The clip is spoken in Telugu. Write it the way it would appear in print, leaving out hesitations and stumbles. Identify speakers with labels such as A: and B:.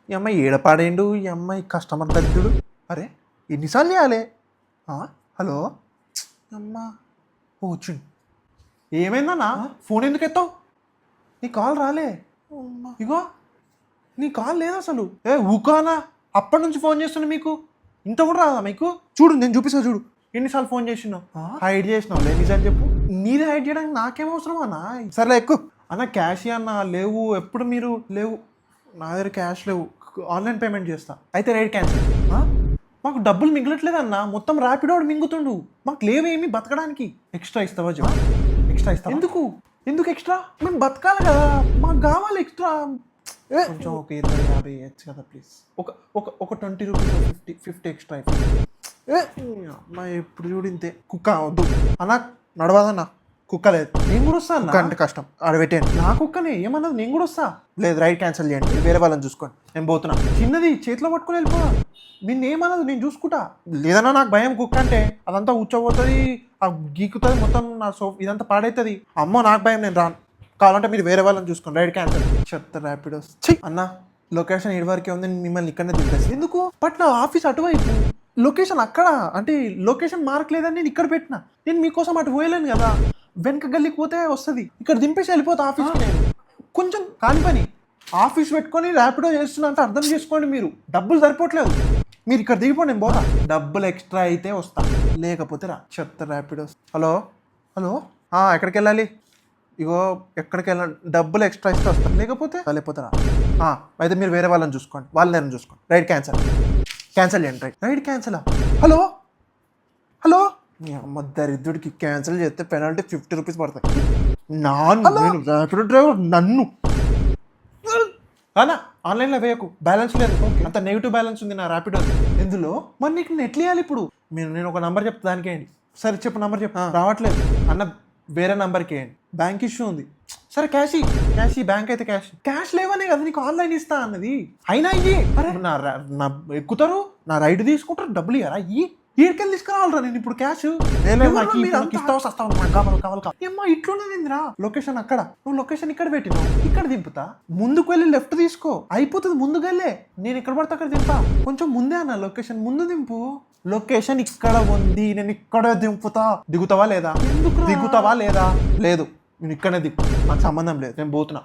A: ఈ అమ్మాయి ఏడపాడేండు, ఈ అమ్మాయి కస్టమర్ దరిద్రుడు. అరే ఎన్నిసార్లు చేయాలి? హలో అమ్మా, ఓ వచ్చిండు. ఏమైందన్నా? ఫోన్ ఎందుకు ఎత్తావు? నీ కాల్ రాలే. ఇగో నీ కాల్ లేదు అసలు. ఊకానా, అప్పటి నుంచి ఫోన్ చేస్తున్నా మీకు, ఇంత కూడా రాదా మీకు? చూడు నేను చూపిస్తా, చూడు ఎన్నిసార్లు ఫోన్ చేసినావు. హైడ్ చేసినావు లే, నిజాలు చెప్పు. నీదే హైడ్ చేయడానికి నాకేం అవసరం అన్నా? సర్లే ఎక్కువ అన్న. క్యాష్ అన్న లేవు, ఎప్పుడు మీరు లేవు. నా దగ్గర క్యాష్ లేవు, ఆన్లైన్ పేమెంట్ చేస్తా. అయితే రైడ్ క్యాన్సిల్. మాకు డబ్బులు మిగలట్లేదు అన్న, మొత్తం ర్యాపిడోడు మింగుతుండు. మాకు లేవేమి బతకడానికి. ఎక్స్ట్రా ఇస్తావా చెప్పు? ఎక్స్ట్రా ఇస్తా. ఎందుకు ఎందుకు ఎక్స్ట్రా? మేము బతకాలి కదా, మాకు కావాలి ఎక్స్ట్రా. కొంచెం ఒక 20-50 ఇవ్వచ్చు కదా ప్లీజ్. ఒక ఒక ఒక 20 రూపీస్, 50 ఎక్స్ట్రా అయిపోయింది. అమ్మా ఎప్పుడు చూడు ఇంతే. కుక్క వద్దు అన్న, నడవదన్నా. కుక్క లేదు. నేను కూడా వస్తా అన్న, అంటే కష్టం. ఆడ పెట్టాను నా కుక్కనే, ఏమన్నది నేను కూడా వస్తా. లేదు రైడ్ క్యాన్సిల్ చేయండి, వేరే వాళ్ళని చూసుకోండి, నేను పోతున్నా. చిన్నది చేతిలో పట్టుకుని వెళ్ళిపో, నిన్ను ఏమన్నది నేను చూసుకుంటా. లేదన్నా నాకు భయం, కుక్క అంటే అదంతా ఉచ్చబోతుంది, గీకుతుంది మొత్తం, నా ఇదంతా పాడవుతుంది. అమ్మో నాకు భయం, నేను రాను. కావాలంటే మీరు వేరే వాళ్ళని చూసుకోండి, రైడ్ క్యాన్సిల్. చెత్త ర్యాపిడోస్. అన్న లొకేషన్ 7 వరకే ఉంది, నిమ్మల్ని ఇక్కడనే దింపేసి. ఎందుకు? బట్ నా ఆఫీస్ అటువైపు, లొకేషన్ అక్కడ, అంటే లొకేషన్ మార్కలేదని నేను ఇక్కడ పెట్టిన. నేను మీకోసం అటు పోయలేను కదా, వెనక గల్లికి పోతే వస్తుంది. ఇక్కడ దింపేసి వెళ్ళిపోతా ఆఫీస్కి. నేను కొంచెం కాని పని, ఆఫీస్ పెట్టుకొని ర్యాపిడో చేస్తున్నా అంటే అర్థం చేసుకోండి. మీరు డబ్బులు సరిపోవట్లేదు, మీరు ఇక్కడ దిగిపోండి, నేను పోతా. డబ్బులు ఎక్స్ట్రా అయితే వస్తా, లేకపోతే రా. చెత్త ర్యాపిడోస్. హలో హలో, ఎక్కడికి వెళ్ళాలి? ఇగో ఎక్కడికి వెళ్ళాలి, డబ్బులు ఎక్స్ట్రా ఇస్తే వస్తాను, లేకపోతే రా. అయితే మీరు వేరే వాళ్ళని చూసుకోండి, వాళ్ళని చూసుకోండి. రైడ్ క్యాన్సల్ చేయండి. రైడ్ క్యాన్సలా? హలో హలో, మీ అమ్మ దరిద్రుడికి క్యాన్సిల్ చేస్తే పెనాల్టీ 50 రూపీస్ పడతాయి. నేను ర్యాపిడో డ్రైవర్, నన్ను అన్నా ఆన్లైన్లో వేయకు, బ్యాలెన్స్ లేదు, అంత నెగిటివ్ బ్యాలెన్స్ ఉంది నా ర్యాపిడో. ఎందులో మరి నీకు నెట్ వేయాలి ఇప్పుడు. నేను ఒక నంబర్ చెప్తా, దానికి వేయండి. సరే చెప్పు, నంబర్ చెప్పు. రావట్లేదు అన్న, వేరే నంబర్కి వేయండి, బ్యాంక్ ఇష్యూ ఉంది. సరే క్యాష్ బ్యాంక్ అయితే క్యాష్ లేవనే కదా నీకు ఆన్లైన్ ఇస్తా అన్నది. అయినా ఇవి నా ఎక్కుతారు, నా రైడ్ తీసుకుంటారు, డబ్బులు ఇయ్యారా? ఈడికెళ్ళి తీసుకురావాలరా నేను ఇప్పుడు క్యాష్. ఏమ్మా ఇట్లున్నదిరా, లొకేషన్ అక్కడ, నువ్వు లొకేషన్ ఇక్కడ పెట్టినావు, ఇక్కడ దింపుతా. ముందుకు వెళ్ళి లెఫ్ట్ తీసుకో, అయిపోతుంది. ముందుకెళ్ళే, నేను ఇక్కడ పడితే అక్కడ దింపా. కొంచెం ముందే అన్న, లొకేషన్ ముందు దింపు. లొకేషన్ ఇక్కడ ఉంది, నేను ఇక్కడ దింపుతా. దిగుతావా లేదా? దిగుతావా లేదా? లేదు, నేను ఇక్కడనే దిగు, నాకు సంబంధం లేదు, నేను పోతున్నా.